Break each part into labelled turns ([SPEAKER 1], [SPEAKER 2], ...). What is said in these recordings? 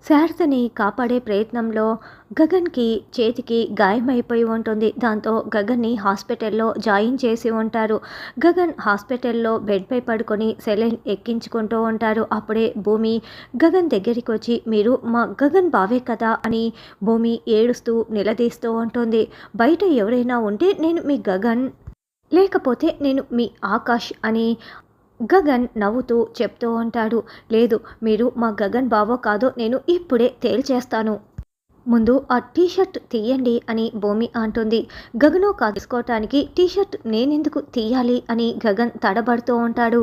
[SPEAKER 1] శారదని కాపాడే ప్రయత్నంలో గగన్‌కి చేతికి గాయమైపోయి ఉంటుంది. దాంతో గగన్‌ని హాస్పిటల్‌లో జాయిన్ చేసి ఉంటారు. గగన్ హాస్పిటల్‌లో బెడ్‌పై పడుకొని సెలైన్ ఎక్కించుకుంటూ ఉంటారు. అప్పుడే భూమి గగన్ దగ్గరికొచ్చి, "మీరు మా గగన్ బావే కదా" అని భూమి ఏడుస్తూ నిలదీస్తూ ఉంటుంది. "బయట ఎవరైనా ఉంటే నేను మీ గగన్, లేకపోతే నేను మీ ఆకాష్" అని గగన్ నవ్వుతూ చెప్తూ ఉంటాడు. "లేదు, మీరు మా గగన్ బావో కాదో నేను ఇప్పుడే తేల్చేస్తాను. ముందు ఆ టీ షర్ట్ తీయండి" అని భూమి అంటుంది. గగనో కాదో తెలుసుకోవటానికి టీ షర్ట్ నేనెందుకు తీయాలి అని గగన్ తడబడుతూ ఉంటాడు.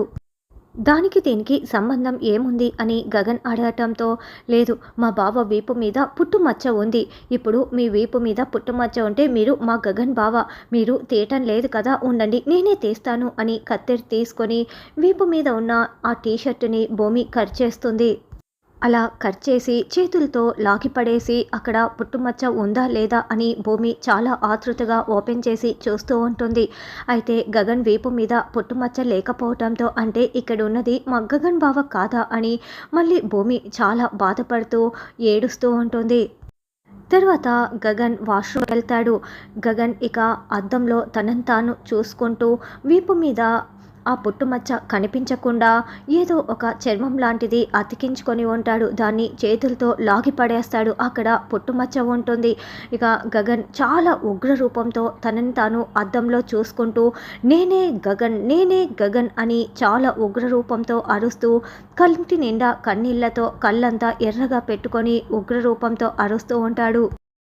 [SPEAKER 1] దానికి దీనికి సంబంధం ఏముంది అని గగన్ అడగటంతో, "లేదు, మా బావ వీపు మీద పుట్టుమచ్చ ఉంది. ఇప్పుడు మీ వీపు మీద పుట్టుమచ్చ ఉంటే మీరు మా గగన్ బావ. మీరు తీయటం లేదు కదా, ఉండండి నేనే తీస్తాను" అని కత్తెర తీసుకొని వీపు మీద ఉన్న ఆ టీ షర్టుని భూమి కట్ చేస్తుంది. అలా కట్ చేసి చేతులతో లాగిపడేసి అక్కడ పుట్టుమచ్చ ఉందా లేదా అని భూమి చాలా ఆతృతగా ఓపెన్ చేసి చూస్తూ ఉంటుంది. అయితే గగన్ వీపు మీద పుట్టుమచ్చ లేకపోవటంతో, అంటే ఇక్కడ ఉన్నది మా గగన్ బావ కాదా అని మళ్ళీ భూమి చాలా బాధపడుతూ ఏడుస్తూ ఉంటుంది. తర్వాత గగన్ వాష్రూమ్ వెళ్తాడు. గగన్ ఇక అద్దంలో తనని తాను చూసుకుంటూ వీపు మీద ఆ పుట్టుమచ్చ కనిపించకుండా ఏదో ఒక చర్మం లాంటిది అతికించుకొని ఉంటాడు. దాన్ని చేతులతో లాగి పడేస్తాడు. అక్కడ పుట్టుమచ్చ ఉంటుంది. ఇక గగన్ చాలా ఉగ్ర రూపంతో తనని తాను అద్దంలో చూసుకుంటూ, "నేనే గగన్, నేనే గగన్" అని చాలా ఉగ్ర రూపంతో అరుస్తూ, కంటి నిండా కన్నీళ్లతో కళ్ళంతా ఎర్రగా పెట్టుకొని ఉగ్ర రూపంతో అరుస్తూ ఉంటాడు.